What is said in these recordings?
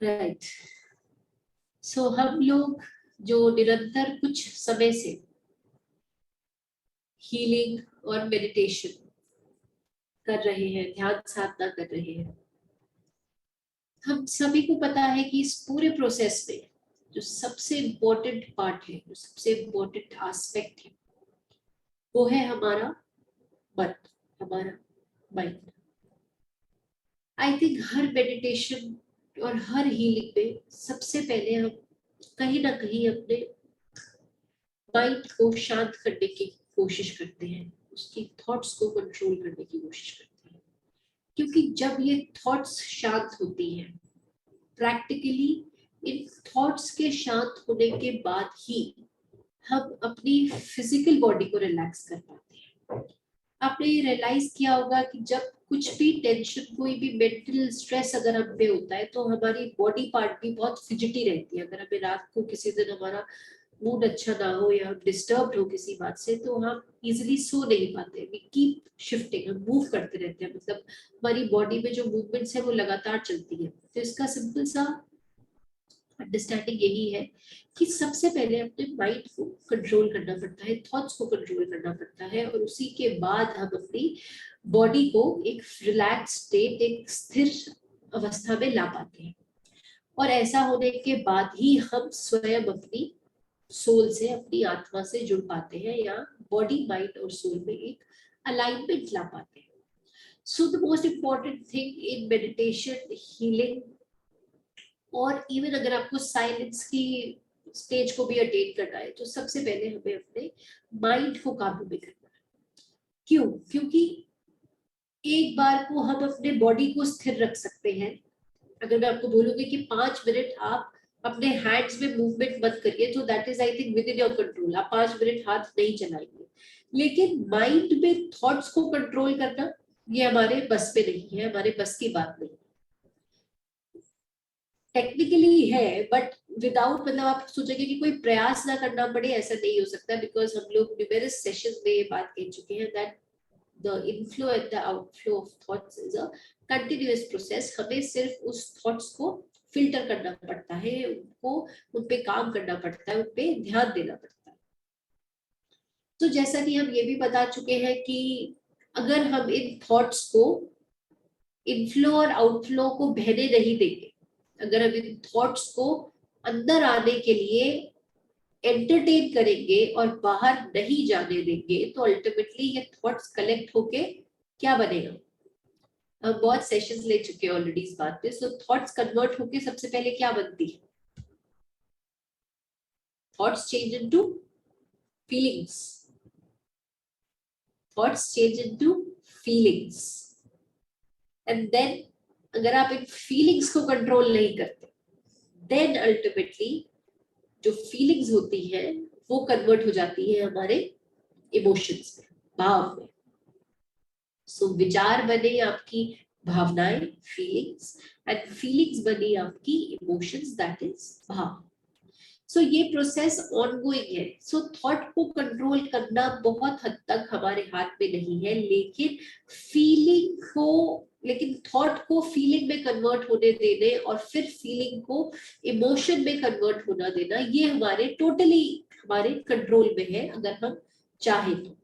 Right. सो हम लोग जो निरंतर कुछ समय से हीलिंग और मेडिटेशन कर रहे हैं, ध्यान साधना कर रहे हैं, हम सभी को पता है कि इस पूरे प्रोसेस में जो सबसे इम्पोर्टेंट पार्ट है, जो सबसे इम्पोर्टेंट एस्पेक्ट है, वो है हमारा मन, हमारा mind. I think her meditation और हर हीलिंग में सबसे पहले हम कहीं ना कहीं अपने माइंड को शांत करने की कोशिश करते हैं, उसकी थॉट्स को कंट्रोल करने की कोशिश करते हैं। क्योंकि जब ये थॉट्स शांत होती हैं, प्रैक्टिकली इन थॉट्स के शांत होने के बाद ही हम अपनी फिजिकल बॉडी को रिलैक्स कर पाते हैं। आपने ये रियलाइज किया होगा कि जब कुछ भी टेंशन, कोई भी मेंटल स्ट्रेस अगर हम पे होता है तो हमारी बॉडी पार्ट भी बहुत फिजिटी रहती है। अगर हमें रात को किसी दिन हमारा मूड अच्छा ना हो या हम डिस्टर्ब हो किसी बात से, तो हम इजिली सो नहीं पाते, वी कीप शिफ्टिंग, हम मूव करते रहते हैं, मतलब हमारी बॉडी में जो मूवमेंट्स है वो लगातार चलती है। तो इसका सिंपल सा अंडरस्टैंडिंग यही है कि सबसे पहले अपने माइंड को कंट्रोल करना पड़ता है, थॉट्स को कंट्रोल करना पड़ता है, और उसी के बाद हम अपनी बॉडी को एक रिलैक्स स्टेट, एक स्थिर अवस्था में ला पाते हैं। और ऐसा होने के बाद ही हम स्वयं अपनी सोल से, अपनी आत्मा से जुड़ पाते हैं, या बॉडी, माइंड और सोल में एक अलाइनमेंट ला पाते हैं। So the most important thing in meditation, healing, और इवन अगर आपको साइलेंस की स्टेज को भी अटेन करना है, तो सबसे पहले हमें अपने माइंड को काबू में करना है। क्यों? क्योंकि एक बार को हम अपने बॉडी को स्थिर रख सकते हैं। अगर मैं आपको बोलूंगी कि 5 मिनट आप अपने हैंड्स में मूवमेंट मत करिए, तो that is I think with in your control, आप 5 मिनट हाथ नहीं चलाएंगे। लेकिन माइंड में थॉट्स को कंट्रोल करना, ये हमारे बस में नहीं है, हमारे बस की बात नहीं। टेक्निकली है, बट विदाउट, मतलब आप सोचेंगे कि कोई प्रयास ना करना पड़े, ऐसा नहीं हो सकता। बिकॉज हम लोग न्यूमेरस सेशंस में ये बात कह चुके हैं that the inflow and the outflow of thoughts is a continuous process. हमें सिर्फ उस थॉट्स को फिल्टर करना पड़ता है, उनको, उन पे काम करना पड़ता है, उन पे ध्यान देना पड़ता है। तो जैसा कि हम ये भी बता चुके हैं कि अगर हम इन थॉट्स को, इनफ्लो और आउटफ्लो को बहने नहीं देंगे, अगर हम इन थॉट्स को अंदर आने के लिए एंटरटेन करेंगे और बाहर नहीं जाने देंगे, तो अल्टीमेटली ये थॉट्स कलेक्ट होके क्या बनेगा? हम बहुत सेशंस ले चुके हैं ऑलरेडी इस बात पे। सो थॉट्स कन्वर्ट होके सबसे पहले क्या बनती है? Thoughts change into feelings. Thoughts change into feelings, and then अगर आप इन फीलिंग्स को कंट्रोल नहीं करते, देन अल्टीमेटली जो फीलिंग्स होती है वो कन्वर्ट हो जाती है हमारे इमोशंस में, भाव में। सो विचार बने आपकी भावनाएं, फीलिंग्स, एंड फीलिंग्स बनी आपकी इमोशंस, दैट इज भाव। सो ये प्रोसेस ऑनगोइंग है। सो थॉट को कंट्रोल करना बहुत हद तक हमारे हाथ में नहीं है, लेकिन फीलिंग को, लेकिन थॉट को फीलिंग में कन्वर्ट होने देने और फिर फीलिंग को इमोशन में कन्वर्ट होना देना, ये हमारे टोटली हमारे कंट्रोल में है, अगर हम चाहे तो।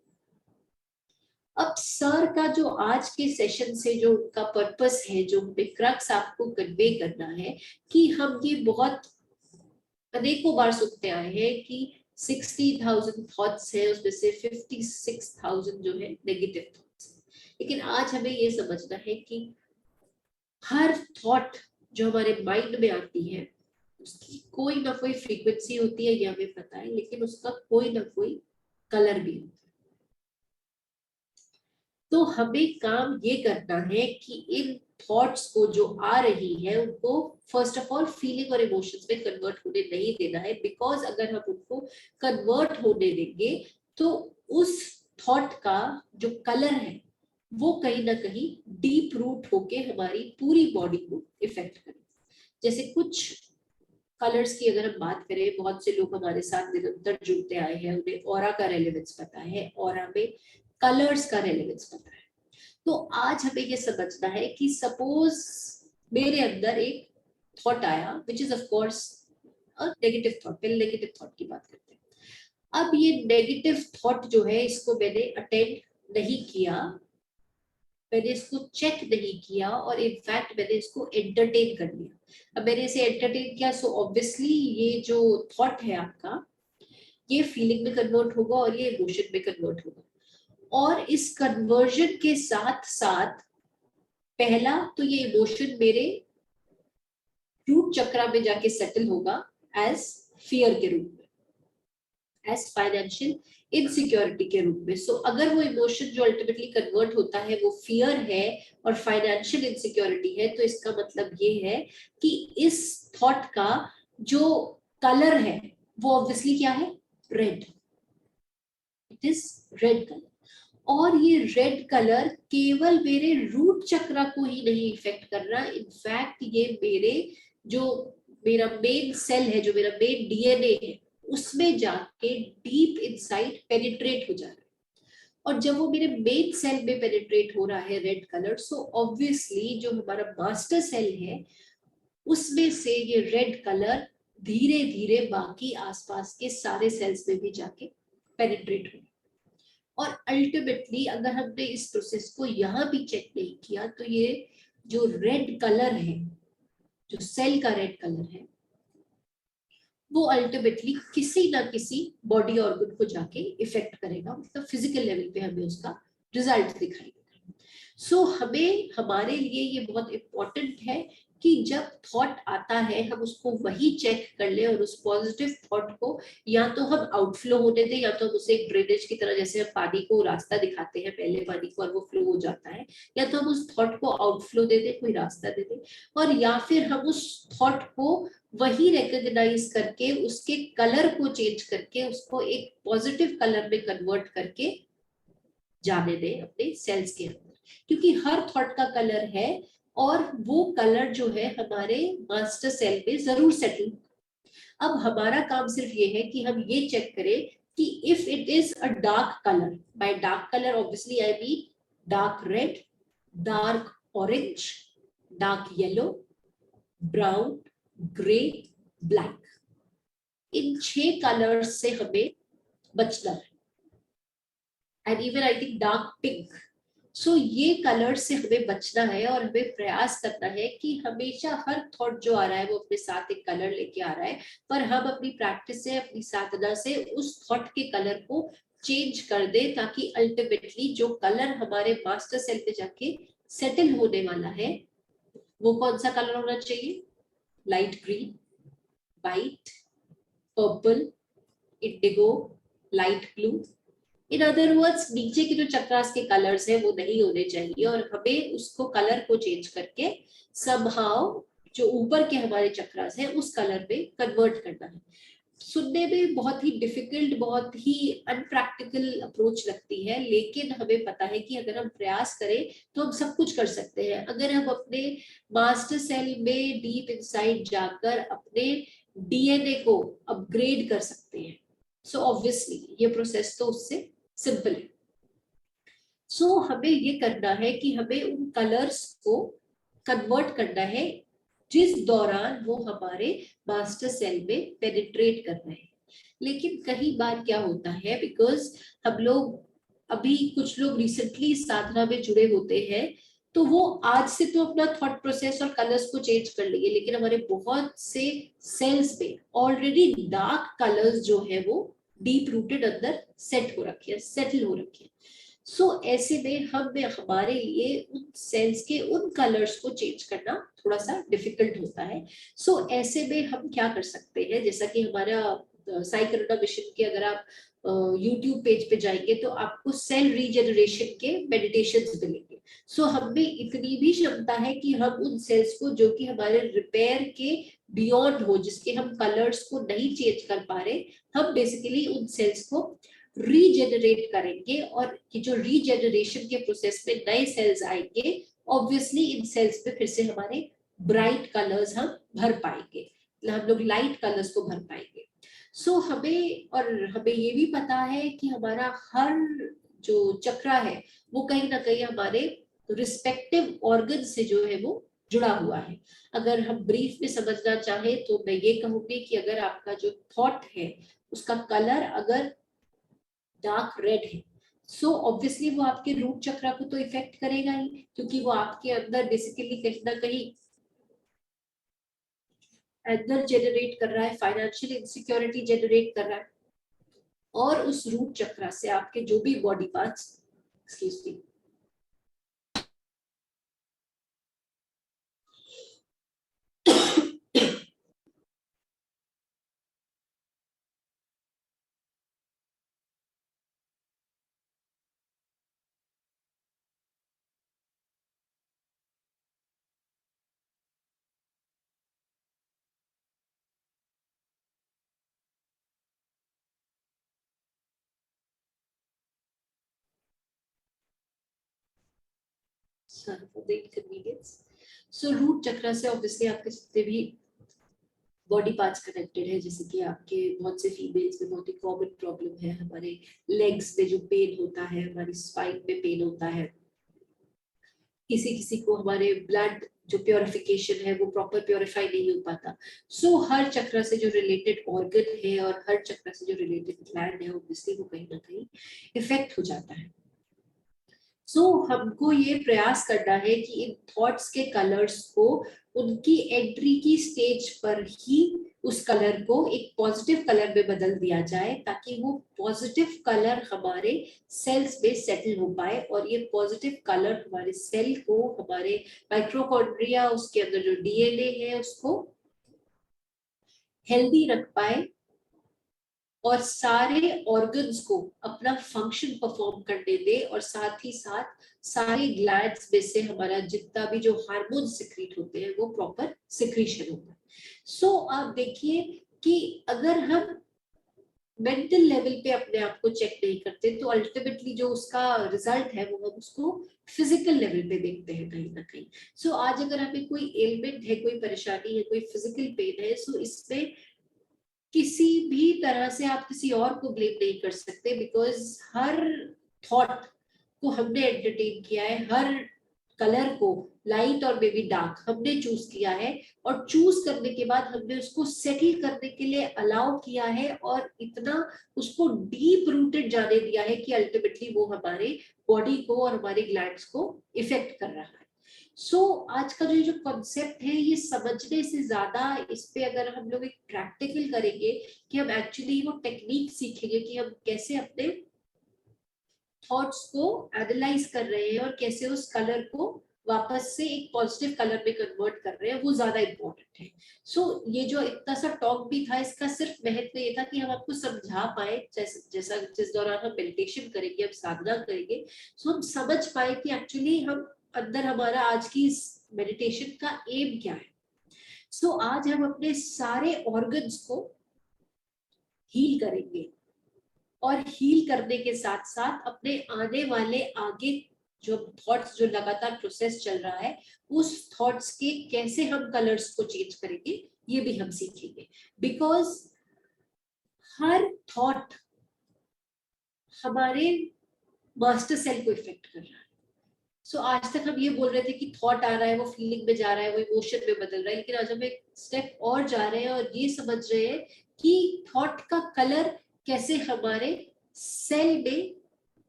अब सर का जो आज के सेशन से जो उनका पर्पस है, जो क्रक्स आपको कन्वे करना है, कि हम ये बहुत अनेकों बार सुनते आए हैं कि 60,000 थॉट्स है, उसमें से 56,000 जो है नेगेटिव थॉट्स। लेकिन आज हमें ये समझना है कि हर थॉट जो हमारे माइंड में आती है, उसकी कोई ना कोई फ्रीक्वेंसी होती है, ये हमें पता है, लेकिन उसका कोई ना कोई कलर भी होता है। तो हमें काम ये करना है कि इन थॉट्स को जो आ रही है उनको फर्स्ट ऑफ ऑल फीलिंग और इमोशंस में कन्वर्ट होने नहीं देना है। बिकॉज अगर हम उनको कन्वर्ट होने देंगे, तो उस थॉट का जो कलर है वो कहीं ना कहीं डीप रूट होके हमारी पूरी बॉडी को इफेक्ट करे। जैसे कुछ कलर्स की अगर हम बात करें, बहुत से लोग हमारे साथ निरंतर जुड़ते आए हैं, उन्हें ऑरा का रेलेवेंस पता है, ऑरा में कलर्स का रेलेवेंस पता है। तो आज हमें ये समझना है कि सपोज मेरे अंदर एक थॉट आया which is of course negative thought, पहले नेगेटिव थॉट की बात करते हैं। अब ये नेगेटिव थॉट जो है इसको मैंने अटेंड नहीं किया, मैंने इसको चेक नहीं किया और इनफैक्ट मैंने इसको एंटरटेन कर लिया। अब मैंने इसे एंटरटेन किया, सो ऑब्वियसली ये जो थॉट है आपका ये फीलिंग में कन्वर्ट होगा और ये इमोशन में कन्वर्ट होगा। और इस कन्वर्जन के साथ साथ पहला तो ये इमोशन मेरे रूट चक्रा में जाके सेटल होगा एज फियर के रूप में, एज फाइनेंशियल इनसिक्योरिटी के रूप में। सो अगर वो इमोशन जो अल्टीमेटली कन्वर्ट होता है वो फियर है और फाइनेंशियल इनसिक्योरिटी है, तो इसका मतलब ये है कि इस थॉट का जो कलर है वो ऑब्वियसली क्या है, red, it is red colour. और ये रेड कलर केवल मेरे रूट चक्रा को ही नहीं इफेक्ट कर रहा, इनफैक्ट ये मेरे जो मेरा मेन सेल है, जो मेरा मेन डीएनए है, उसमें जाके डीप इनसाइड पेनिट्रेट हो जा रहा है। और जब वो मेरे मेन सेल में पेनिट्रेट हो रहा है रेड कलर, सो ऑब्वियसली जो हमारा मास्टर सेल है उसमें से ये रेड कलर धीरे धीरे बाकी आसपास के सारे सेल्स में भी जाके पेनिट्रेट हो। और अल्टीमेटली अगर हमने इस प्रोसेस को यहाँ भी चेक नहीं किया तो ये जो रेड कलर है, जो सेल का रेड कलर है, वो अल्टीमेटली किसी ना किसी बॉडी ऑर्गन को जाके इफेक्ट करेगा, मतलब फिजिकल लेवल पे हमें उसका रिजल्ट दिखाई देगा। सो हमें हमारे लिए ये बहुत इंपॉर्टेंट है कि जब थॉट आता है हम उसको वही चेक कर ले और उस पॉजिटिव थॉट को या तो हम आउटफ्लो होने दें या तो हम उसे एक ड्रेनेज की तरह, जैसे हम पानी को रास्ता दिखाते हैं पहले पानी को और वो फ्लो हो जाता है, या तो हम उस थॉट को आउटफ्लो दे दें, कोई रास्ता दे दें, और या फिर हम उस थॉट को वही रिकॉग्नाइज करके उसके कलर को चेंज करके उसको एक पॉजिटिव कलर में कन्वर्ट करके जाने दें अपने सेल्स के अंदर, क्योंकि हर थॉट का कलर है और वो कलर जो है हमारे मास्टर सेल में जरूर सेटल। अब हमारा काम सिर्फ ये है कि हम ये चेक करें कि if it is a dark colour, by dark colour obviously I mean dark red, dark orange, dark yellow, brown, grey, black, इन 6 कलर्स से हमें बचना है। And even I think dark pink. So ये कलर से हमें बचना है और हमें प्रयास करना है कि हमेशा हर थॉट जो आ रहा है वो अपने साथ एक कलर लेके आ रहा है, पर हम अपनी प्रैक्टिस से, अपनी साधना से उस थॉट के कलर को चेंज कर दे, ताकि अल्टीमेटली जो कलर हमारे मास्टर सेल पे जाके सेटल होने वाला है वो कौन सा कलर होना चाहिए, light green, white, purple, Indigo, light blue. In other words नीचे के जो चक्रास के कलर्स है वो नहीं होने चाहिए और हमें उसको कलर को चेंज करके समहाउ जो ऊपर के हमारे चक्रास है उस कलर में कन्वर्ट करना है। सुनने में बहुत ही डिफिकल्ट, बहुत ही अनप्रैक्टिकल अप्रोच लगती है, लेकिन हमें पता है कि अगर हम प्रयास करें तो हम सब कुछ कर सकते हैं। अगर हम अपने मास्टर सेल में डीप इनसाइड जाकर अपने डीएनए को अपग्रेड कर सकते हैं, सो ऑब्वियसली ये प्रोसेस तो उससे सिंपल है। सो हमें ये करना है कि हमें उन कलर्स को कन्वर्ट करना है जिस दौरान वो हमारे मास्टर सेल में पेनिट्रेट कर रहे हैं। लेकिन कई बार क्या होता है, बिकॉज हम लोग अभी कुछ लोग रिसेंटली साधना में जुड़े होते हैं, तो वो आज से तो अपना थॉट प्रोसेस और कलर्स को चेंज कर लेंगे, लेकिन हमारे बहुत से सेल्स में ऑलरेडी डार्क कलर्स जो है वो डीप रूटेड अंदर सेट हो रखे हैं, सेटल हो रखे हैं। सो ऐसे में हमारे लिए उन सेल्स के उन कलर्स को चेंज करना थोड़ा सा डिफिकल्ट होता है। सो ऐसे में हम क्या कर सकते हैं, जैसा कि हमारा साई करुणा मिशन के अगर आप यूट्यूब पेज पे जाएंगे तो आपको सेल रीजनरेशन के मेडिटेशंस मिलेंगे। सो हमें इतनी भी क्षमता है कि हम उन सेल्स को जो कि हमारे रिपेयर के बियॉन्ड हो, जिसके हम कलर्स को नहीं चेंज कर पा रहे, हम बेसिकली उन सेल्स को रीजेनरेट करेंगे। और ये जो रीजेनरेशन के प्रोसेस में नए सेल्स आएंगे, ऑब्वियसली इन सेल्स पे फिर से हमारे ब्राइट कलर्स हम भर पाएंगे, हम लोग लाइट कलर्स को भर पाएंगे। सो हमें ये भी पता है कि हमारा हर जो चक्रा है वो कहीं ना कहीं हमारे रिस्पेक्टिव ऑर्गन से जो है वो जुड़ा हुआ है। अगर हम ब्रीफ में समझना चाहें तो मैं ये कहूंगी कि अगर आपका जो थॉट है उसका कलर अगर डार्क रेड है, सो ऑब्वियसली वो आपके रूट चक्रा को तो इफेक्ट करेगा ही, क्योंकि वो आपके अंदर बेसिकली कहीं ना कहीं एंगर जनरेट कर रहा है, फाइनेंशियल इनसिक्योरिटी जनरेट कर रहा है, और उस रूट चक्रा से आपके जो भी body parts, excuse me, sorry for the inconvenience. So root chakra से ऑब्वियसली आपके जितने भी बॉडी पार्ट्स कनेक्टेड है, जैसे कि आपके बहुत से फीमेल्स में बहुत ही कॉमन प्रॉब्लम है, हमारे लेग्स में जो पेन होता है, हमारी स्पाइन में पेन होता है, किसी किसी को हमारे ब्लड जो प्योरिफिकेशन है वो प्रॉपर प्योरीफाई नहीं हो पाता। सो हर चक्र से जो रिलेटेड ऑर्गन है और हर चक्र से जो रिलेटेड ग्लैंड है ऑब्वियसली वो कहीं ना कहीं इफेक्ट हो जाता है। हमको ये प्रयास करना है कि इन थॉट्स के कलर्स को उनकी एंट्री की स्टेज पर ही उस कलर को एक पॉजिटिव कलर में बदल दिया जाए, ताकि वो पॉजिटिव कलर हमारे सेल्स में सेटल हो पाए, और ये पॉजिटिव कलर हमारे सेल को, हमारे माइक्रोकॉन्ड्रिया, उसके अंदर जो डीएनए है उसको हेल्दी रख पाए, और सारे ऑर्गन्स को अपना फंक्शन परफॉर्म करने दे, और साथ ही साथ सारे ग्लैंड्स में से हमारा जितना भी जो हार्मोन सिक्रीट होते हैं वो प्रॉपर सिक्रीशन होता है। आप देखिए कि अगर हम मेंटल लेवल पे अपने आप को चेक नहीं करते तो अल्टीमेटली जो उसका रिजल्ट है वो हम उसको फिजिकल लेवल पे देखते हैं कहीं ना कहीं। आज अगर हमें कोई एलिमेंट है, कोई परेशानी है, कोई फिजिकल पेन है, इसमें किसी भी तरह से आप किसी और को ब्लेम नहीं कर सकते, बिकॉज हर थॉट को हमने एंटरटेन किया है, हर कलर को, लाइट और बेबी डार्क, हमने चूज किया है, और चूज करने के बाद हमने उसको सेटल करने के लिए अलाउ किया है, और इतना उसको डीप रूटेड जाने दिया है कि अल्टीमेटली वो हमारे बॉडी को और हमारे ग्लैंड्स को इफेक्ट कर रहा है। आज का जो कॉन्सेप्ट है ये समझने से ज्यादा इस पे अगर हम लोग एक प्रैक्टिकल करेंगे कि हम एक्चुअली वो टेक्निक सीखेंगे कि हम कैसे अपने थॉट्स को एनालाइज कर रहे हैं और कैसे उस कलर को वापस से एक पॉजिटिव कलर में कन्वर्ट कर रहे हैं, वो ज्यादा इम्पोर्टेंट है। ये जो इतना सा टॉक भी था, इसका सिर्फ महत्व ये था कि हम आपको समझा पाए, जैसा जिस दौरान हम मेडिटेशन करेंगे, हम साधना करेंगे, हम समझ पाए कि एक्चुअली हम अंदर हमारा आज की इस मेडिटेशन का एम क्या है। आज हम अपने सारे ऑर्गन्स को हील करेंगे, और हील करने के साथ साथ अपने आने वाले आगे जो थॉट्स, जो लगातार प्रोसेस चल रहा है, उस थॉट्स के कैसे हम कलर्स को चेंज करेंगे ये भी हम सीखेंगे। बिकॉज हर थॉट हमारे मास्टर सेल को इफेक्ट कर रहा है। आज तक हम ये बोल रहे थे कि थॉट आ रहा है, वो फीलिंग में जा रहा है, वो इमोशन में बदल रहा है, लेकिन आज हम एक स्टेप और जा रहे हैं और ये समझ रहे हैं कि थॉट का कलर कैसे हमारे सेल में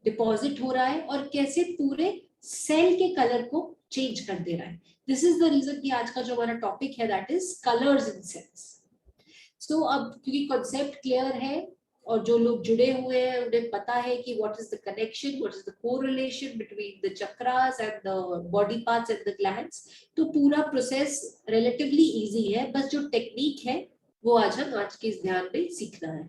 डिपॉजिट हो रहा है और कैसे पूरे सेल के कलर को चेंज कर दे रहा है। दिस इज द रीजन कि आज का जो हमारा टॉपिक है that is colours in cells. अब क्योंकि कॉन्सेप्ट क्लियर है और जो लोग जुड़े हुए हैं उन्हें पता है कि what is the connection, what is the correlation between the chakras and the body parts and the glands, तो पूरा प्रोसेस रिलेटिवली इजी है, बस जो टेक्निक है वो आज हम आज के इस ध्यान में सीखना है।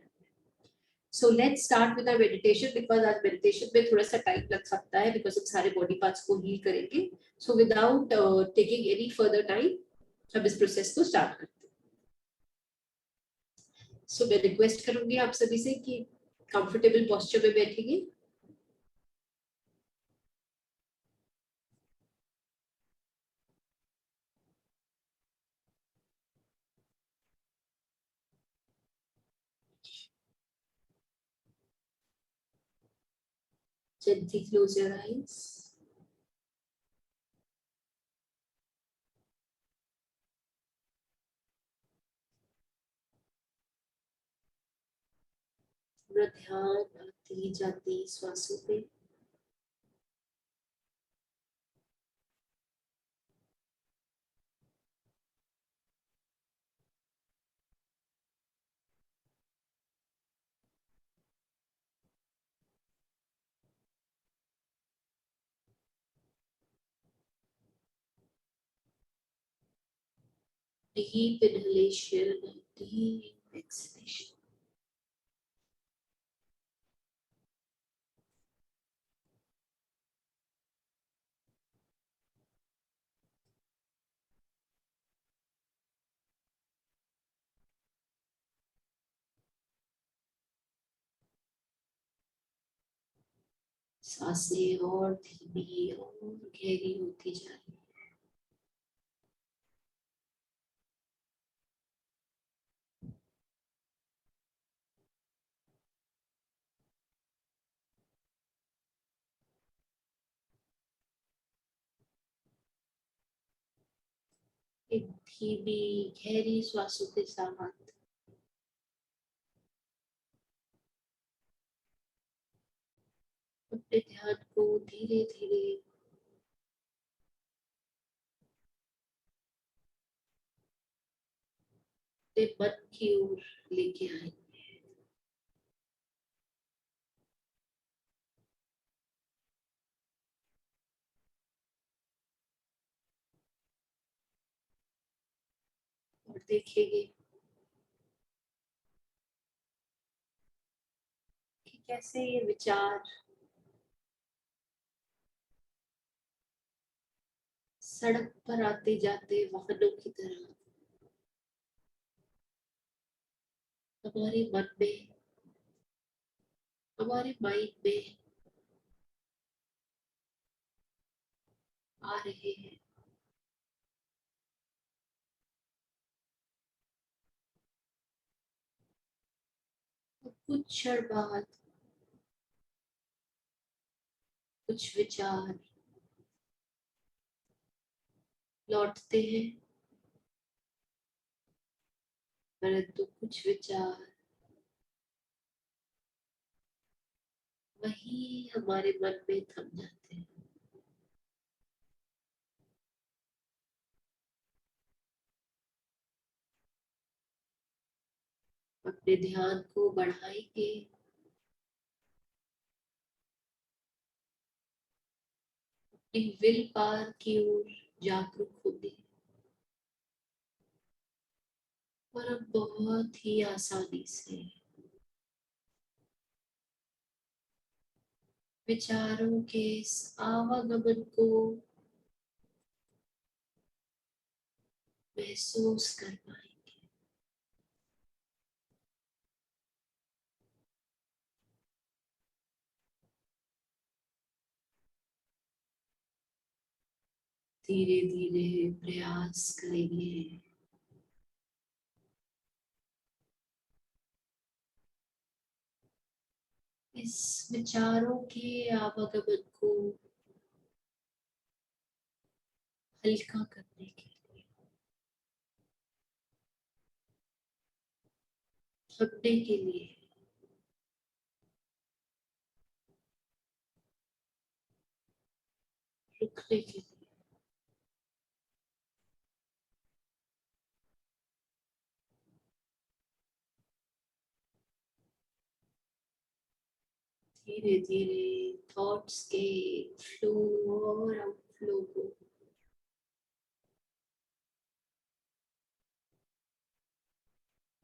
So let's start with our meditation, because आज meditation में थोड़ा सा टाइम लग सकता है because हम सारे बॉडी पार्ट्स को हील करेंगे। So without taking any further time, हम इस प्रोसेस को स्टार्ट करते हैं। मैं रिक्वेस्ट करूंगी आप सभी से कि कंफर्टेबल पोस्चर में बैठेंगे। Gently close your eyes. पूरा ध्यान आती जाती श्वासों पे। Deep inhalation and deep exhalation. सांसें और धीमी और गहरी होती जा रही है। एक धीमी गहरी श्वासों के साथ अपने ध्यान को धीरे धीरे अपने मन की ओर लेके आए। और देखेंगे कि कैसे ये विचार सड़क पर आते जाते वाहनों की तरह हमारे मन में, हमारे माइंड में आ रहे हैं। और कुछ क्षण बाद कुछ विचार लौटते हैं, परंतु कुछ विचार वही हमारे मन में थम जाते हैं। अपने ध्यान को बढ़ाएंगे, अपनी विल पावर की ओर जागरूक होंगे और अब बहुत ही आसानी से विचारों के इस आवागमन को महसूस कर पाएंगे। धीरे धीरे प्रयास करेंगे इस विचारों के आवागमन को हल्का करने के लिए, थमने के लिए, रुकने के लिए। धीरे धीरे थॉट्स के फ्लो और आउटफ्लो को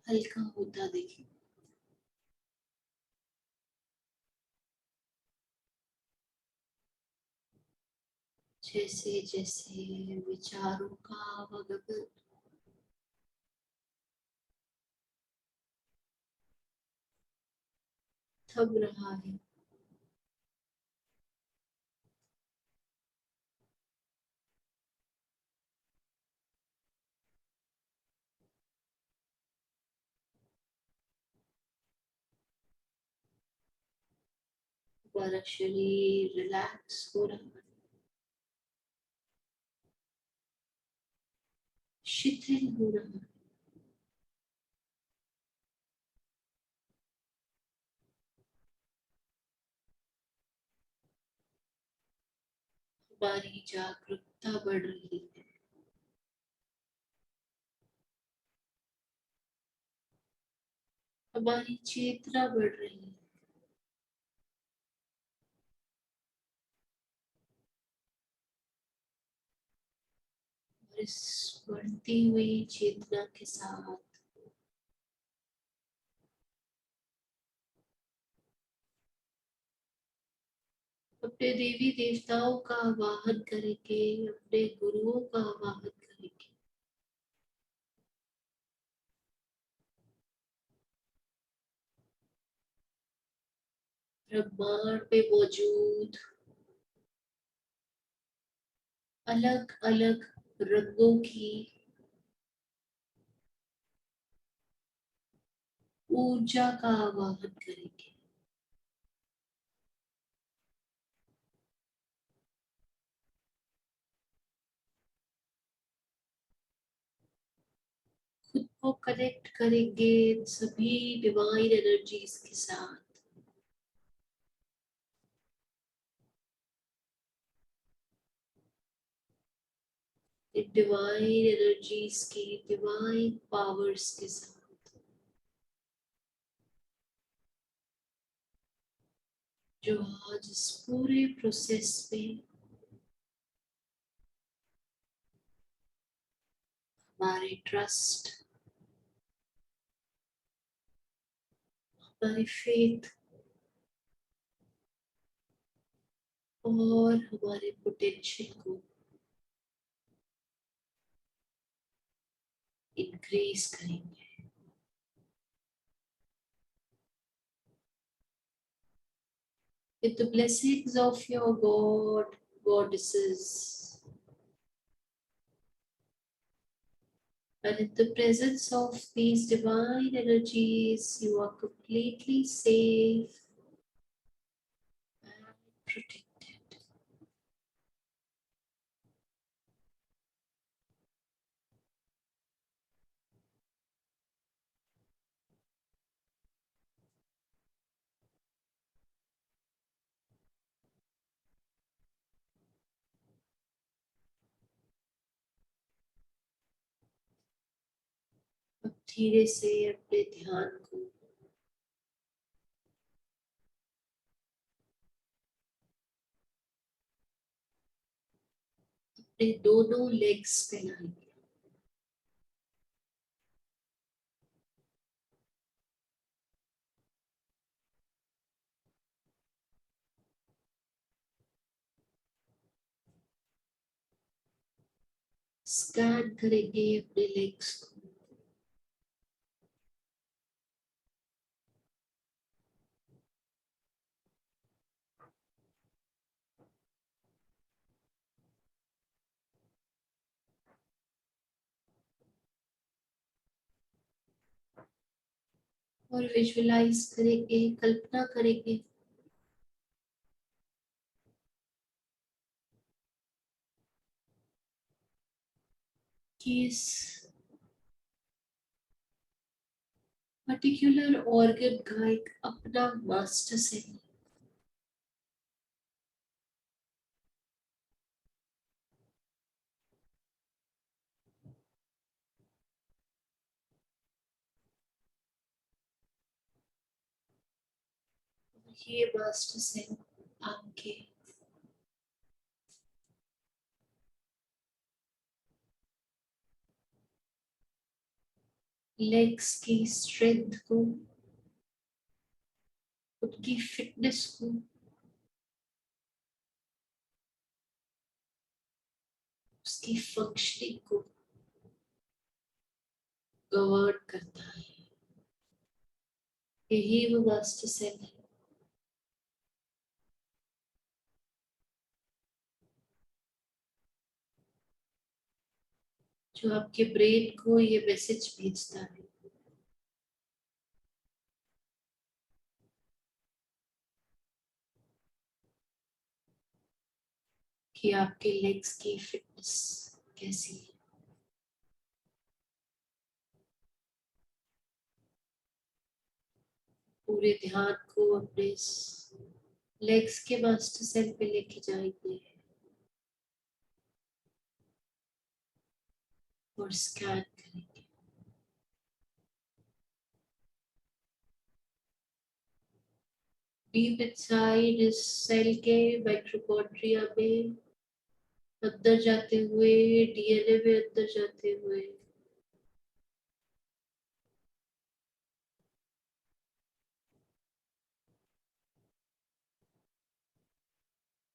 हल्का होता देखें। जैसे जैसे विचारों का आवागमन थम रहा है, हमारा शरीर रिलैक्स हो रहा है, शिथिल हो रहा है। हमारी जागरूकता बढ़ रही है, हमारी चेतना बढ़ रही है। और इस बढ़ती हुई चेतना के साथ अपने देवी देवताओं का आवाहन करेंगे, अपने गुरुओं का आवाहन करेंगे। ब्रह्मांड में मौजूद अलग अलग रंगों की ऊर्जा का आवाहन करेंगे। खुद को कनेक्ट करेंगे इन सभी डिवाइन एनर्जीज के साथ। इन डिवाइन एनर्जीज की डिवाइन पावर्स के साथ जो आज इस पूरे प्रोसेस में हमारे ट्रस्ट, हमारी फेथ और हमारे पोटेंशियल को इंक्रीज करेंगे। With the blessings of your God, goddesses, and in the presence of these divine energies, you are completely safe and protected. अब धीरे से अपने ध्यान को अपने दोनों लेग्स पे लाएंगे। स्कैन करेंगे अपने लेग्स को। और विजुअलाइज करेंगे, कल्पना करेंगे कि इस पर्टिकुलर ऑर्गन का एक अपना मास्टर सेल ये मास्टर सेल आपके लेग्स की स्ट्रेंथ को, उनकी फिटनेस को, उसकी फंक्शनिंग को गवर्न करता है। यही वो मास्टर सेल है जो आपके ब्रेन को ये मैसेज भेजता है कि आपके लेग्स की फिटनेस कैसी है। पूरे ध्यान को अपने लेग्स के मास्टर सेल पे लेके जाएंगे। और स्कैन करेंगे। डीप इनसाइड इस सेल के माइटोकॉन्ड्रिया में अंदर जाते हुए, डीएनए में अंदर जाते हुए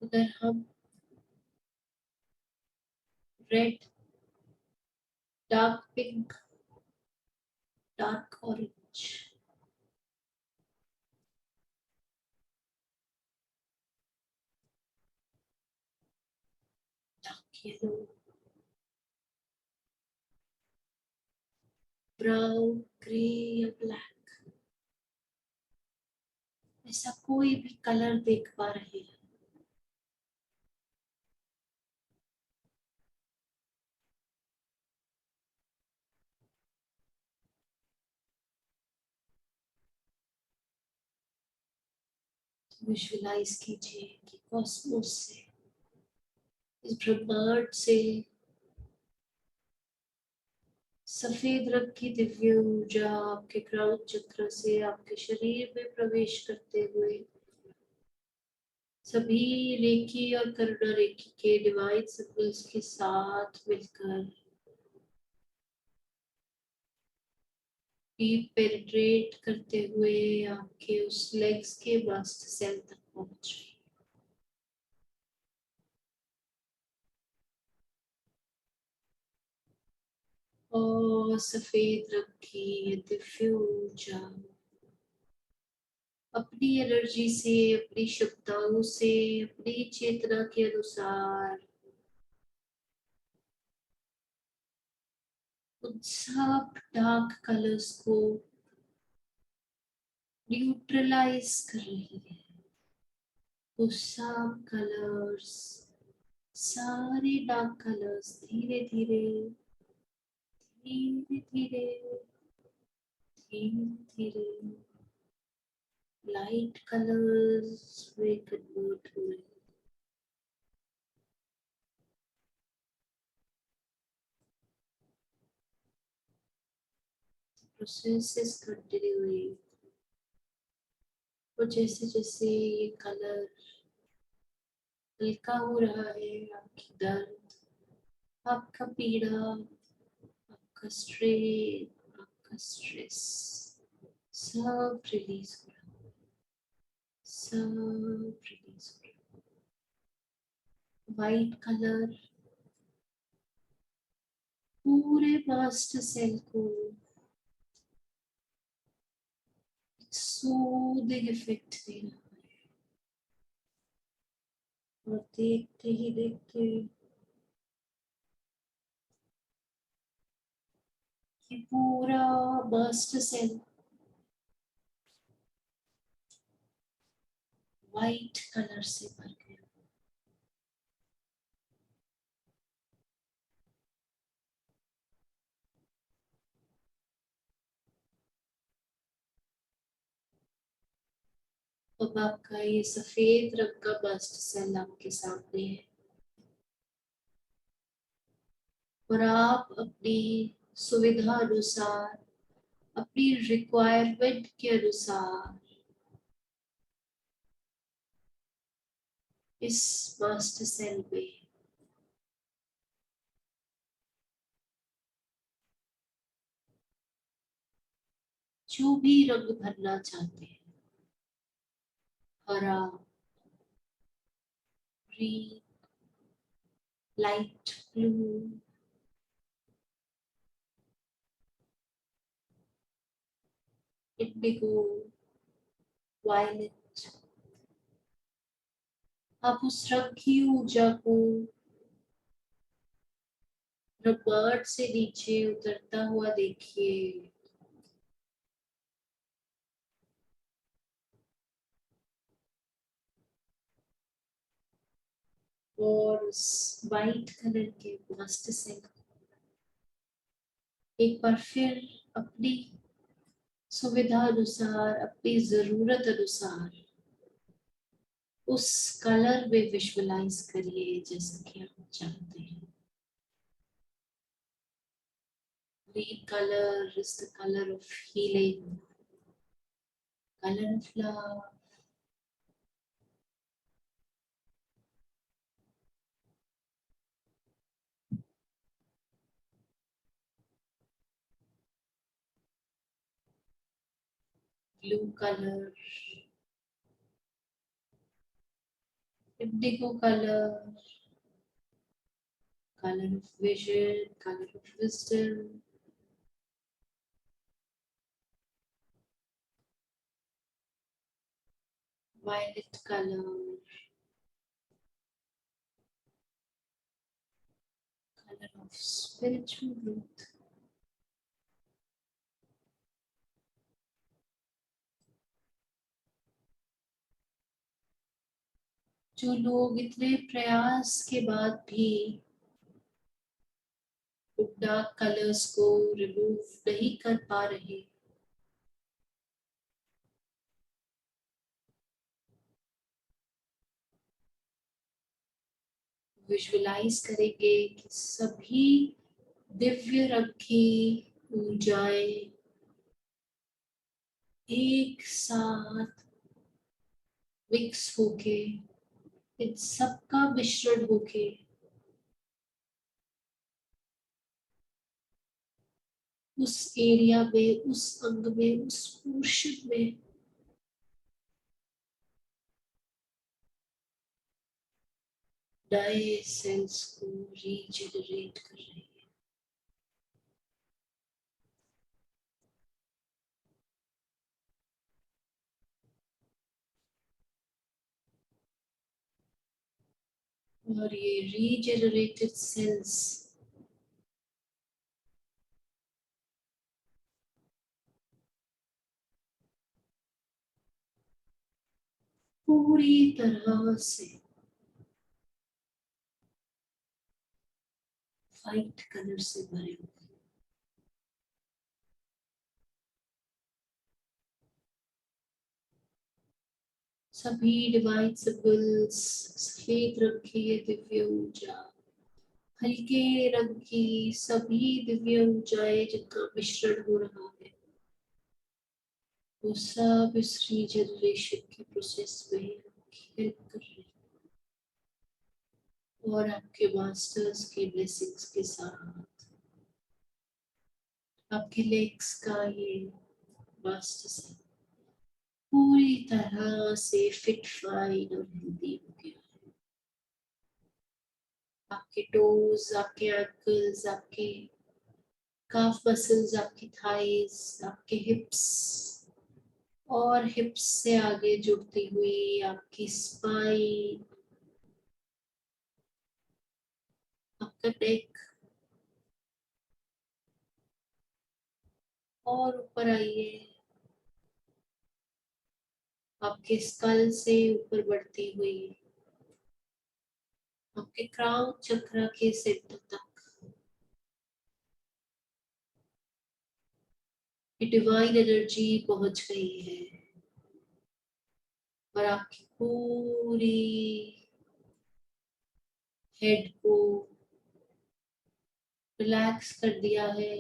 अगर हम red, dark pink, dark orange, dark yellow, brown, grey या ब्लैक, ऐसा कोई भी कलर देख पा रहे हैं, विजुलाइज कीजिए कि कॉस्मोस से, इस ब्रह्मांड से सफेद रंग की दिव्य ऊर्जा आपके क्राउन चक्र से आपके शरीर में प्रवेश करते हुए सभी रेकी और करुणा रेकी के डिवाइन सिंबल्स के साथ मिलकर डीप पेनिट्रेट करते हुए आपके उस लेग्स के मास्ट सेल तक पहुंच रही। और सफेद रंग की ये दिव्य ऊर्जा अपनी एनर्जी से, अपनी क्षमताओं से, अपनी चेतना के अनुसार उन सब डार्क कलर्स को न्यूट्रलाइज कर रही है। वो सब कलर्स, सारे डार्क कलर्स धीरे धीरे धीरे धीरे धीरे धीरे लाइट कलर्स में कन्वर्ट हुए। Process is continuing. और जैसे जैसे ये कलर हल्का हो रहा है, आपकी दर्द, आपका पीड़ा, आपका स्ट्रेन, आपका स्ट्रेस सब रिलीज हो रहा है, सब रिलीज हो रहा है। वाइट कलर पूरे मास्टर सेल को सूदिंग इफेक्ट दे रहा है। और देखते ही देखते ये पूरा मास्टर सेल वाइट कलर से भर गया। अब आपका ये सफेद रंग का मास्टर सेल आपके सामने है और आप अपनी सुविधा अनुसार, अपनी रिक्वायरमेंट के अनुसार इस मास्टर सेल में जो भी रंग भरना चाहते हैं, हरा, green, light blue, indigo, violet, आप उस रंग की ऊर्जा को ब्रह्मांड से नीचे उतरता हुआ देखिए। और उस वाइट कलर के मास्टर सेल एक बार फिर अपनी सुविधा अनुसार, अपनी जरूरत अनुसार उस कलर में विजुअलाइज करिए जैसा कि आप चाहते हैं। Green color is the color of healing, color of love. Blue color, indigo color, color of vision, color of wisdom. Violet color, color of spiritual growth. जो लोग इतने प्रयास के बाद भी डार्क कलर्स को रिमूव नहीं कर पा रहे, विजुअलाइज करेंगे कि सभी दिव्य रंग की ऊर्जाएं एक साथ मिक्स होके, इन सबका मिश्रण होके उस एरिया में, उस अंग में, उस पोर्शन में नए सेल्स को रीजनरेट कर रही है। और ये रीजनरेटेड सेल्स पूरी तरह से व्हाइट कलर से भरे हुए, सभी डिवाइन सिंबल्स, सफेद रंग की ये दिव्य ऊर्जा, हल्के रंग की सभी दिव्य ऊर्जाएं जिनका मिश्रण हो रहा है, वो सब इस रीजनरेशन के प्रोसेस में हेल्प कर रहे हैं। और आपके मास्टर्स के ब्लेसिंग्स के साथ आपके लेग्स का ये मास्टर से पूरी तरह से फिट, फाइन और हेल्दी हो गया। आपके टोज, आपके एंकल्स, आपके काफ मसल्स, आपकी थाइस, आपके हिप्स और हिप्स से आगे जुड़ती हुई आपकी स्पाइन, आपका नेक और ऊपर आइए, आपके स्कल से ऊपर बढ़ती हुई आपके क्राउन चक्र के सेंटर तक ये डिवाइन एनर्जी पहुंच गई है और आपकी पूरी हेड को रिलैक्स कर दिया है।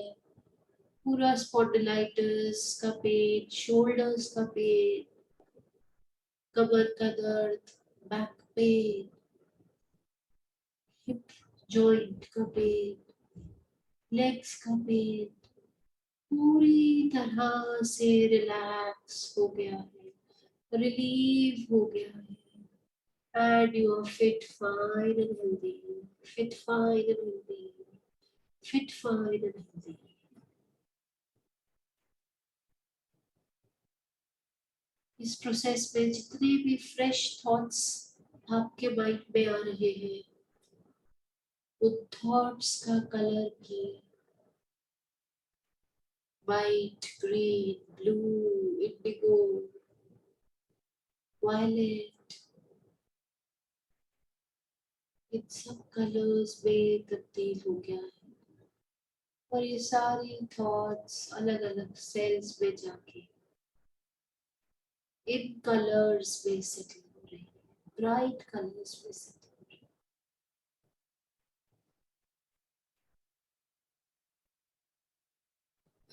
पूरा स्पॉन्डिलाइटिस का पेन, शोल्डर्स का पेन, कमर का दर्द, बैक पेन, हिप जॉइंट का पेन, लेग्स का पेन पूरी तरह से रिलैक्स हो गया है, रिलीव हो गया है। And you are fit, fine and healthy. Fit, fine and healthy. Fit, fine and healthy. इस प्रोसेस में जितने भी फ्रेश थॉट्स आपके माइंड में आ रहे हैं, उन थॉट्स का कलर भी white, green, blue, indigo, violet, इन सब कलर्स में तब्दील हो गया है और ये सारी थॉट्स अलग अलग सेल्स में जाके इन कलर्स में सेटल हो रही है, ब्राइट कलर्स में सेटल।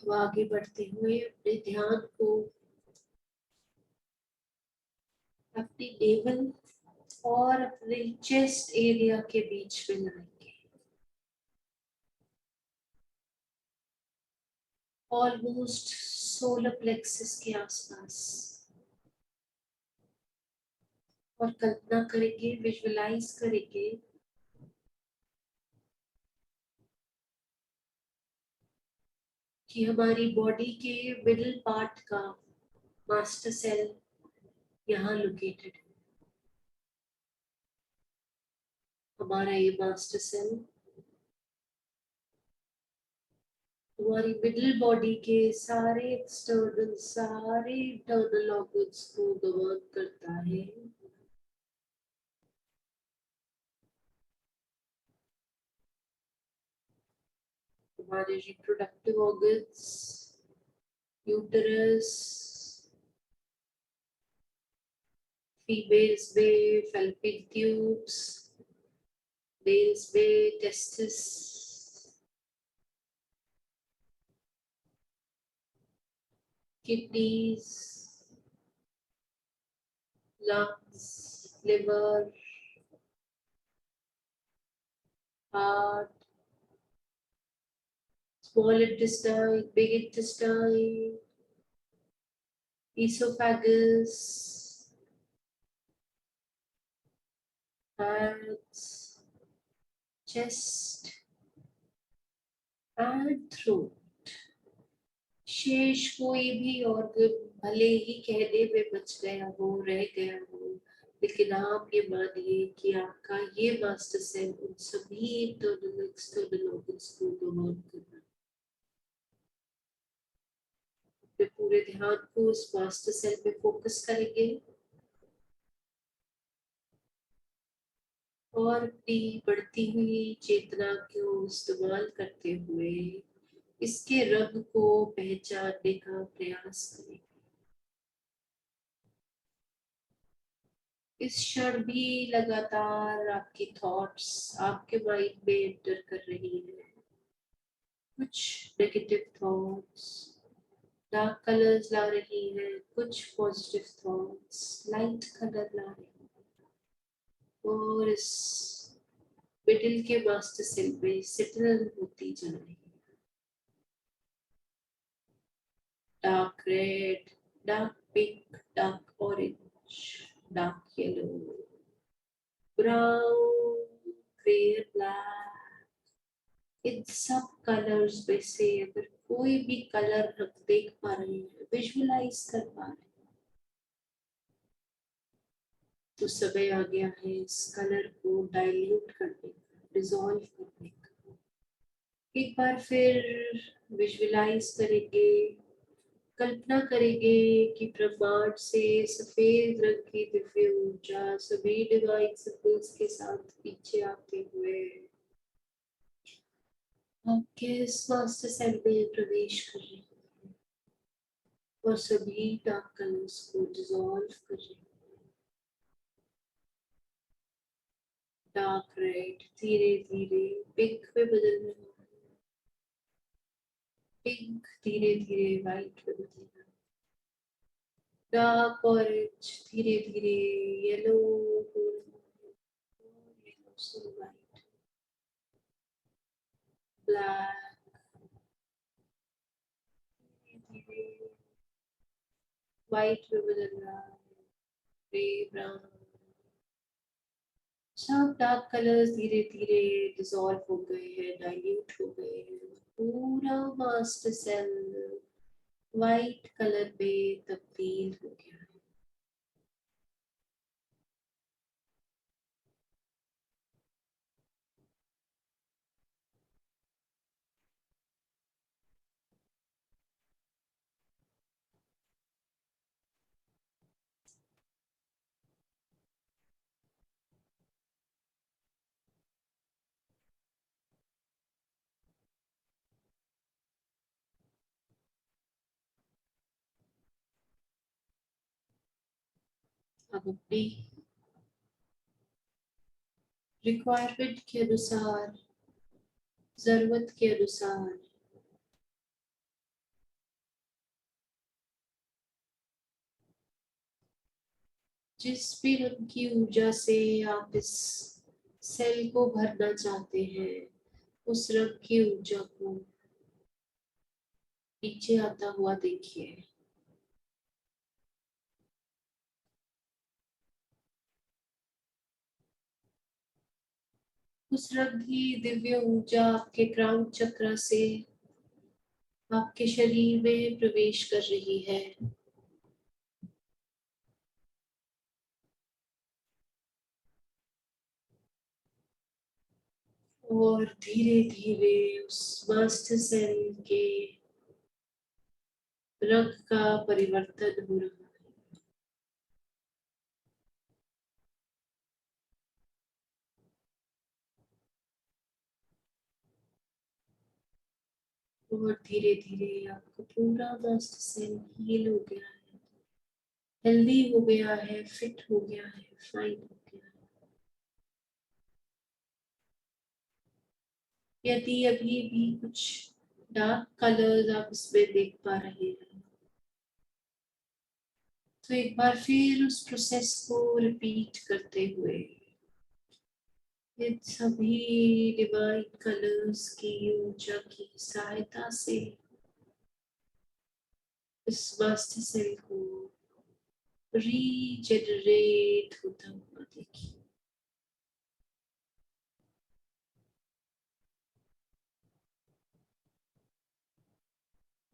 तो आगे बढ़ते हुए अपने ध्यान को अपनी नेवल और अपने चेस्ट एरिया के बीच में लाएंगे, ऑलमोस्ट सोलर प्लेक्सस के आसपास, और कल्पना करेंगे, विजुअलाइज करेंगे कि हमारी बॉडी के मिडिल पार्ट का मास्टर सेल यहाँ लोकेटेड है। हमारा ये मास्टर सेल हमारी मिडिल बॉडी के सारे इंटरनल ऑर्गन्स को गवर्न करता है। हमारे रिप्रोडक्टिव ऑर्गन्स, यूटरस, फीमेल्स में फैलोपियन ट्यूब्स, मेल्स में testis, kidneys, lungs, liver, heart, small intestine, big intestine, esophagus, hands, chest and throat. शेष कोई भी ऑर्गन भले ही कहने में बच गया हो, रह गया हो, लेकिन आप ये मानिए कि आपका ये मास्टर सेल उन सभी इंटरनल एक्सटर्नल ऑर्गन्स को गवर्न कर रहा है। अपने पूरे ध्यान को उस मास्टर सेल पे फोकस करेंगे और अपनी बढ़ती हुई चेतना को इस्तेमाल करते हुए इसके रंग को पहचानने का प्रयास करें। इस क्षण भी लगातार आपकी थॉट्स आपके माइंड में एंटर कर रही है। कुछ नेगेटिव थॉट्स डार्क कलर्स ला रही है, कुछ पॉजिटिव थॉट्स लाइट कलर ला रही है, और इस मिडिल के मास्टर सेल में सेटल होती जा रही है। Dark red, dark pink, dark orange, dark yellow, brown, grey, black, इन सब कलर्स में से अगर कोई भी कलर हम देख पा रहे हैं, विजुअलाइज कर पा रहे हैं, तो समय आ गया है इस कलर को डाइल्यूट करने का, डिसॉल्व करने का। एक बार फिर विजुअलाइज करेंगे, कल्पना करेंगे कि ब्रह्मांड से सफेद रंग की दिव्य ऊर्जा सभी डिवाइन सिंबल्स के साथ पीछे आते हुए आपके इस मास्टर सेल में प्रवेश कर रही है और सभी डार्क कलर्स को डिसॉल्व कर रही है। डार्क रेड धीरे धीरे पिंक में बदल रहा है, पिंक धीरे धीरे व्हाइट में बदल रहा है, डार्क ऑरेंज धीरे धीरे येलो हो रहा है, येलो से व्हाइट, ब्लैक धीरे धीरे व्हाइट में बदल रहा है, ग्रे ब्राउन, सब डार्क कलर्स धीरे धीरे डिसॉल्व हो गए हैं, डाइल्यूट हो गए हैं, पूरा मास्टर सेल व्हाइट कलर में तब्दील हो गया है। अब अपनी रिक्वायरमेंट के अनुसार, जरूरत के अनुसार जिस भी रंग की ऊर्जा से आप इस सेल को भरना चाहते हैं, उस रंग की ऊर्जा को नीचे आता हुआ देखिए। उस रंग की दिव्य ऊर्जा आपके क्राउन चक्र से आपके शरीर में प्रवेश कर रही है। और धीरे धीरे उस मास्टर सेल के रंग का परिवर्तन हो रहा है। और धीरे धीरे आपका पूरा मास्टर सेल हील हो गया है, हेल्दी हो गया है, फिट हो गया है, फाइन हो गया है। यदि अभी भी कुछ डार्क कलर्स आप इसमें देख पा रहे हैं, तो एक बार फिर उस प्रोसेस को रिपीट करते हुए इन सभी डिवाइन कलर्स की ऊर्जा की सहायता से इस मास्टर सेल को रीजेनरेट होता हुआ देखिए।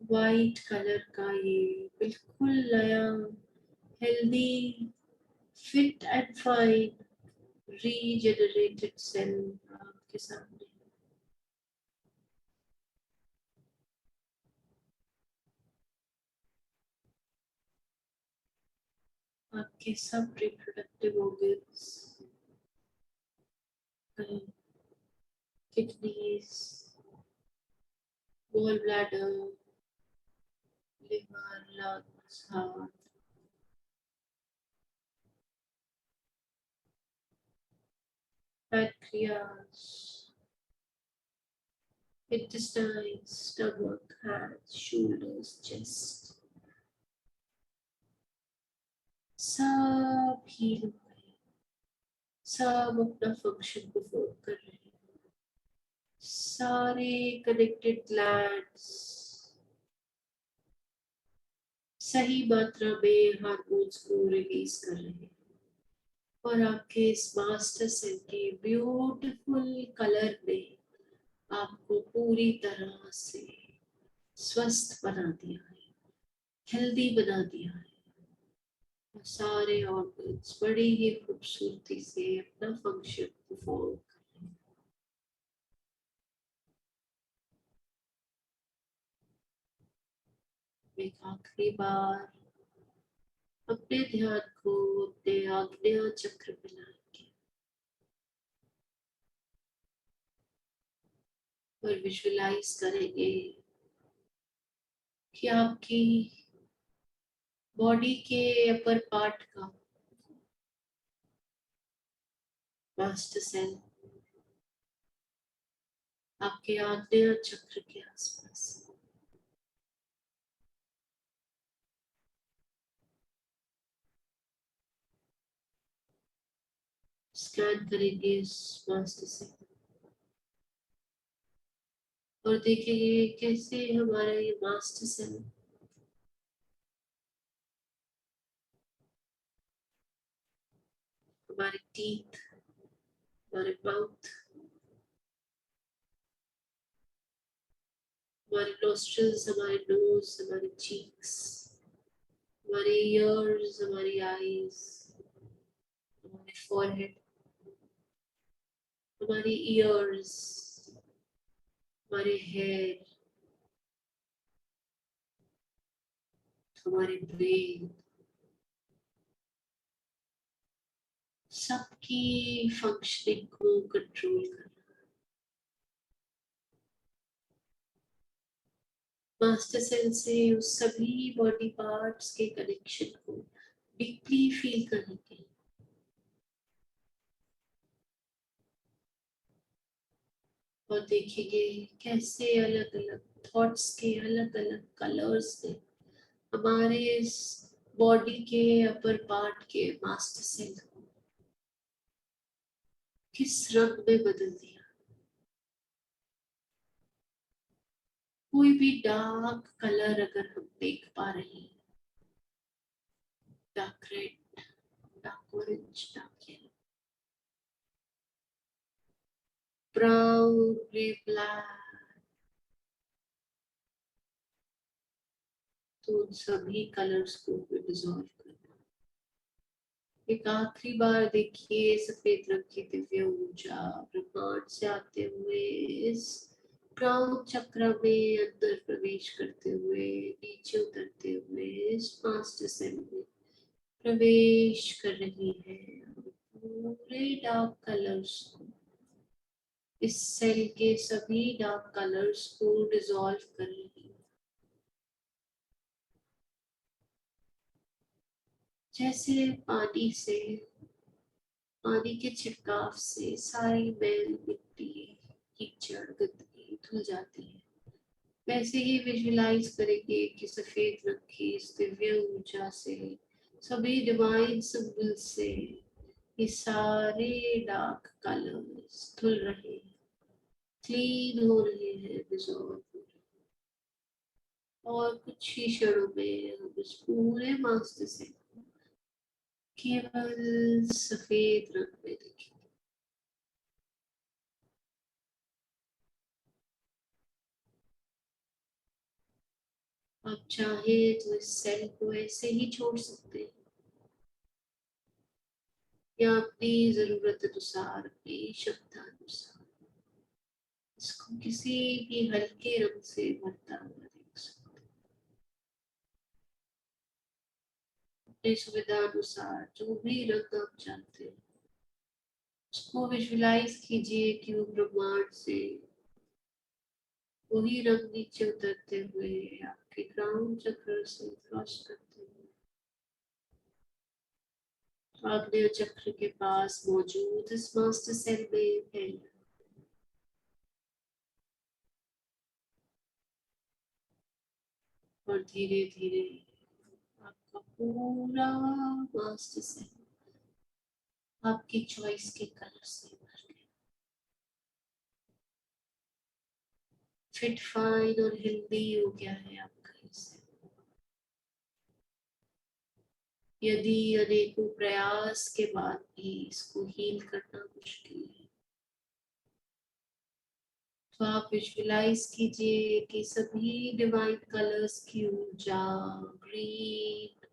वाइट कलर का ये बिल्कुल नया, healthy, fit and fine regenerated cell आपके सामने। आपके सब reproductive organs, kidneys, gall bladder, liver, lungs, heart, pancreas, intestines, stomach, hands, shoulders, chest, सब हील हो गए, सब अपना फंक्शन परफॉर्म कर रहे हैं। सारे कनेक्टेड ग्लैंड्स सही मात्रा में हार्मोन्स को रिलीज कर रहे हैं और आपके इस मास्टर सेल के ब्यूटीफुल कलर ने आपको पूरी तरह से स्वस्थ बना दिया है, हेल्दी बना दिया है। और सारे ऑर्गन्स बड़ी ही खूबसूरती से अपना फंक्शन परफॉर्म कर रहे हैं। एक आखिरी बार अपने ध्यान को अपने आग्नेय चक्र में लाएंगे और विजुलाइज करेंगे कि आपकी बॉडी के अपर पार्ट का मास्टर सेल आपके आग्नेय चक्र के आसपास। स्कैन करेंगे इस मास्टर सेल और देखेंगे कैसे हमारा ये मास्टर सेल हमारे टीथ, हमारे माउथ, हमारे नोस्ट्रल्स, हमारे नोज, हमारे चीक्स, हमारे ईयर्स, हमारी आईज, हमारे फॉरहेड, हमारी ईयर्स, हमारे हेयर, हमारे ब्रेन, सबकी फंक्शनिंग को कंट्रोल करना। मास्टर सेल से उस सभी बॉडी पार्ट्स के कनेक्शन को डीपली फील करेंगे और देखेंगे कैसे अलग अलग थॉट्स के अलग अलग कलर्स ने हमारे इस बॉडी के अपर पार्ट के मास्टर सेल को किस रंग में बदल दिया। कोई भी डार्क कलर अगर हम देख पा रहे हैं, dark red, dark orange, dark yellow, brown, grey, black, तो उन सभी कलर्स को डिसॉल्व करना। एक आखिरी बार देखिए सफेद रंग की दिव्य ऊर्जा ब्रह्मांड से आते हुए इस क्राउन चक्र में अंदर प्रवेश करते हुए नीचे उतरते हुए इस मास्टर सेल में प्रवेश कर रही है। पूरे डार्क कलर्स को, इस सेल के सभी डार्क कलर्स को डिसॉल्व कर रही है। जैसे पानी के छिड़काव से सारी मैल मिट्टी कीचड़ गंदगी धुल जाती है, वैसे ही विजुलाइज करेंगे कि सफेद रंग की इस दिव्य ऊर्जा से, सभी डिवाइन सिंबल से ये सारे डार्क कलर्स धुल रहे हैं, क्लीन हो रहे हैं, डिसॉल्व हो रहे हैं। और कुछ ही क्षणों में हम इस पूरे मास्टर से केवल सफेद रंग में देखेंगे। आप चाहे तो इस सेल को ऐसे ही छोड़ सकते हैं या अपनी जरूरत अनुसार, अपनी क्षमता अनुसार इसको किसी भी हल्के रंग से भरता हुआ देख सकते हैं। अपनी सुविधा अनुसार जो भी रंग आप चाहते हैं उसको विजुलाइज कीजिए कि वो ब्रह्मांड से वही रंग नीचे उतरते हुए आपके क्राउन चक्र से क्रॉस करते हुए आग्नेय चक्र के पास मौजूद इस मास्टर सेल में फैल, और धीरे धीरे आपका पूरा मास्टर सेल आपकी चॉइस के कलर से भर गया। फिट, फाइन और हेल्दी हो गया है आपका इससे। यदि अनेकों प्रयास के बाद भी इसको हील करना मुश्किल है तो आप विजुलाइज कीजिए कि सभी डिवाइन कलर्स की ऊर्जा green,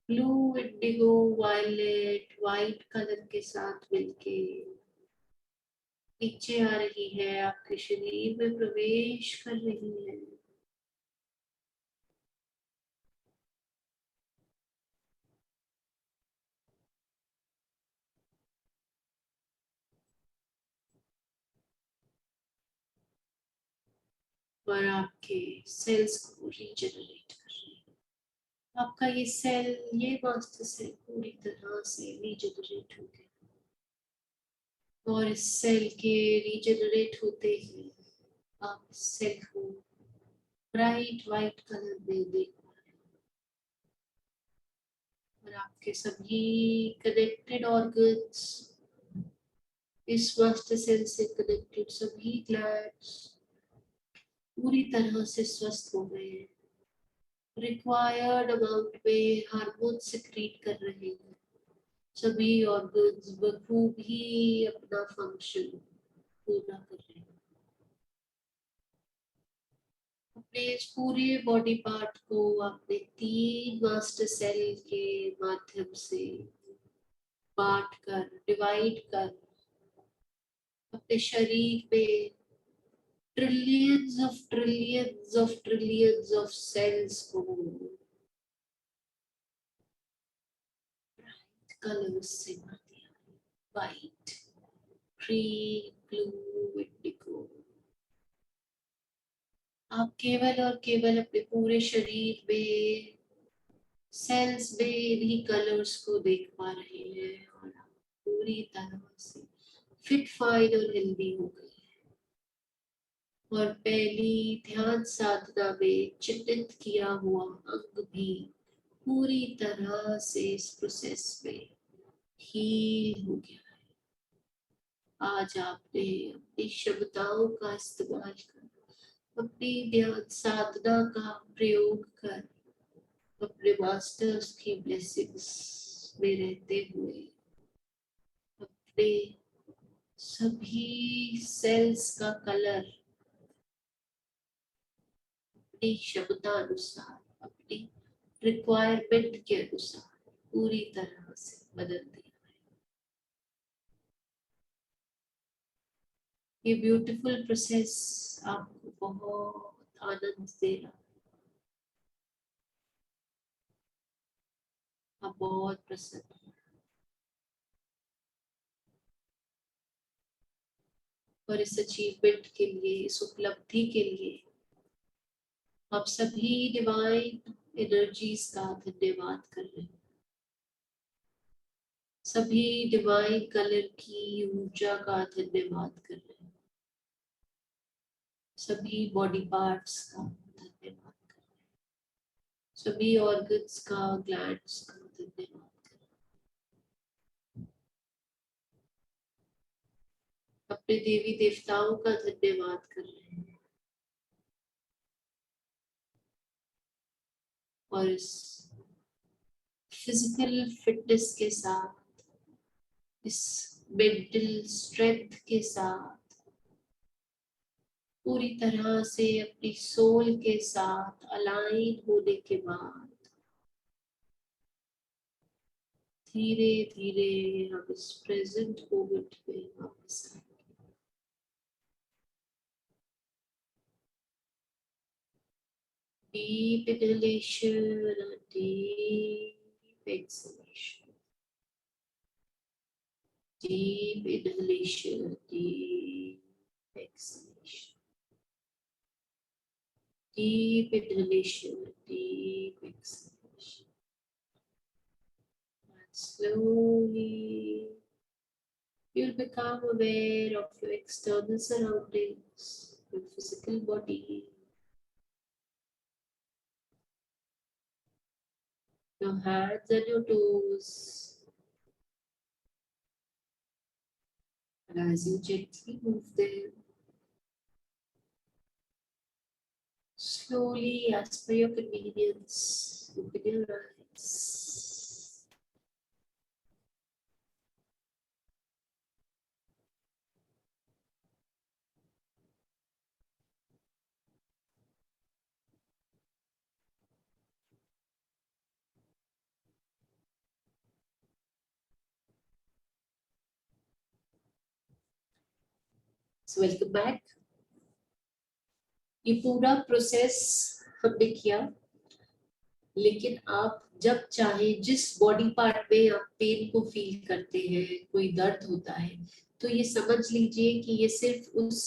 blue, indigo, violet, white colour के साथ मिलके नीचे आ रही है, आपके शरीर में प्रवेश कर रही है। और आपके सेल्स को रीजनरेट कर रही है। आपका ये सेल, ये मास्टर सेल पूरी तरह से रीजनरेट हो गया, और इस सेल के रीजनरेट होते ही आप इस सेल को ब्राइट वाइट कलर में देख पा रहे हैं। और आपके सभी कनेक्टेड ऑर्गन्स, इस मास्टर सेल से कनेक्टेड सभी ग्लैंड्स पूरी तरह से स्वस्थ हो गए हैं, रिक्वायर्ड अमाउंट में हार्मोन सिक्रीट कर रहे हैं, सभी ऑर्गन्स बखूबी अपना फंक्शन पूरा कर रहे हैं। अपने इस पूरे बॉडी पार्ट को आपने 3 मास्टर सेल के माध्यम से बांट कर, डिवाइड कर अपने शरीर में ट्रिलियंस ऑफ सेल्स को कलर्स से भर दिया, वाइट, ग्रीन, ब्लू, इंडिगो। आप केवल और केवल अपने पूरे शरीर में सेल्स में इन्हीं कलर्स को देख पा रहे हैं, और आप पूरी तरह से फिट, फाइन और हेल्दी हो गए। और पहली ध्यान साधना में चिन्हित किया हुआ अंग भी पूरी तरह से इस प्रोसेस में हील हो गया। आज आपने अपनी क्षमताओं का इस्तेमाल कर, अपनी ध्यान साधना का प्रयोग कर, अपने मास्टर्स की ब्लेसिंग्स में रहते हुए अपने सभी सेल्स का कलर अपनी क्षमता अनुसार, अपनी रिक्वायरमेंट के अनुसार पूरी तरह से बदल दिया। ये ब्यूटीफुल प्रोसेस आपको बहुत आनंद दे रहा है, आप बहुत प्रसन्न हैं। और इस अचीवमेंट के लिए, इस उपलब्धि के लिए आप सभी डिवाइन एनर्जीज का धन्यवाद कर रहे हैं। सभी डिवाइन कलर की ऊर्जा का धन्यवाद कर रहे हैं। सभी बॉडी पार्ट्स का धन्यवाद कर रहे हैं। सभी ऑर्गन्स का, ग्लैंड्स का धन्यवाद कर रहे हैं। अपने देवी देवताओं का धन्यवाद कर रहे हैं। और इस फिजिकल फिटनेस के साथ, इस मेंटल स्ट्रेंथ के साथ, पूरी तरह से अपनी सोल के साथ अलाइन होने के बाद धीरे धीरे हम इस प्रेजेंट मोमेंट में वापस आएंगे। Deep inhalation and deep exhalation. Deep inhalation, deep exhalation. Deep inhalation, deep exhalation. And slowly you'll become aware of your external surroundings, your physical body, your hands and your toes. And as you gently move them, slowly, as per your convenience, open your eyes. So welcome back. ये पूरा process हमने किया, लेकिन आप जब चाहे जिस body part में आप पेन को फील करते हैं, कोई दर्द होता है, तो ये समझ लीजिए कि ये सिर्फ उस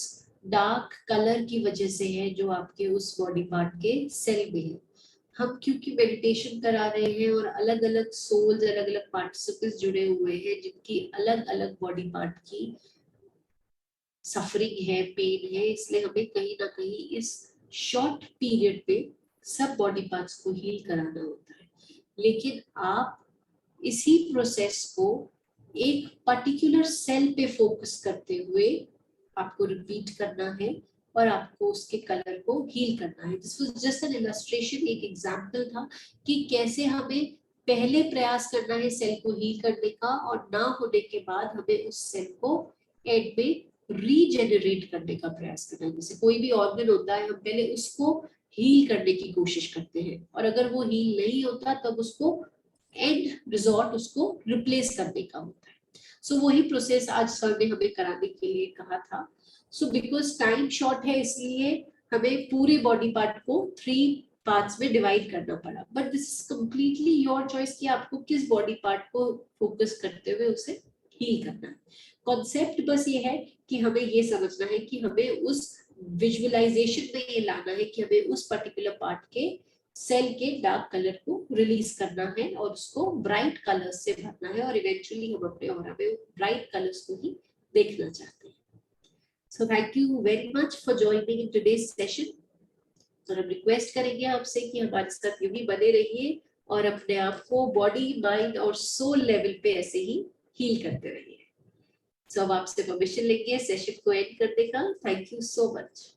डार्क कलर की वजह से है जो आपके उस बॉडी पार्ट के सेल में है। हम क्योंकि मेडिटेशन करा रहे हैं और अलग अलग सोल्स, अलग अलग पार्टिसिपेंट्स जुड़े हुए हैं जिनकी अलग अलग बॉडी पार्ट की सफरिंग है, पेन है, इसलिए हमें कहीं ना कहीं इस शॉर्ट पीरियड में सब बॉडी पार्ट्स को हील कराना होता है। लेकिन आप इसी प्रोसेस को एक पर्टिकुलर सेल पे फोकस करते हुए आपको रिपीट करना है और आपको उसके कलर को हील करना है। This was just an illustration, एक एग्जांपल था कि कैसे हमें पहले प्रयास करना है सेल को हील करने का, और ना होने के बाद हमें उस सेल को एंड में रीजेनरेट करने का प्रयास करना है। जैसे कोई भी ऑर्गन होता है, हम पहले उसको हील करने की कोशिश करते हैं, और अगर वो हील नहीं होता तब उसको एंड रिजॉर्ट उसको रिप्लेस करने का होता है। सो वही प्रोसेस आज सर ने हमें कराने के लिए कहा था। सो बिकॉज टाइम शॉर्ट है, इसलिए हमें पूरे बॉडी पार्ट को 3 पार्ट्स में डिवाइड करना पड़ा, but this is completely your choice कि आपको किस बॉडी पार्ट को फोकस करते हुए उसे हील करना है। कॉन्सेप्ट बस ये है कि हमें ये समझना है कि हमें उस विजुअलाइजेशन में ये लाना है कि हमें उस पर्टिकुलर पार्ट के सेल के डार्क कलर को रिलीज करना है और उसको ब्राइट कलर्स से भरना है, और इवेंचुअली हम अपने ऑरा में ब्राइट कलर्स को ही देखना चाहते हैं। So thank you very much for joining in today's session. और हम रिक्वेस्ट करेंगे आपसे कि हमारे साथ यूं ही बने रहिए, और अपने आप को बॉडी, माइंड और सोल लेवल पे ऐसे ही हील करते रहिए। सो अब आपसे परमिशन लेंगे सेशन को एंड करने का। Thank you so much.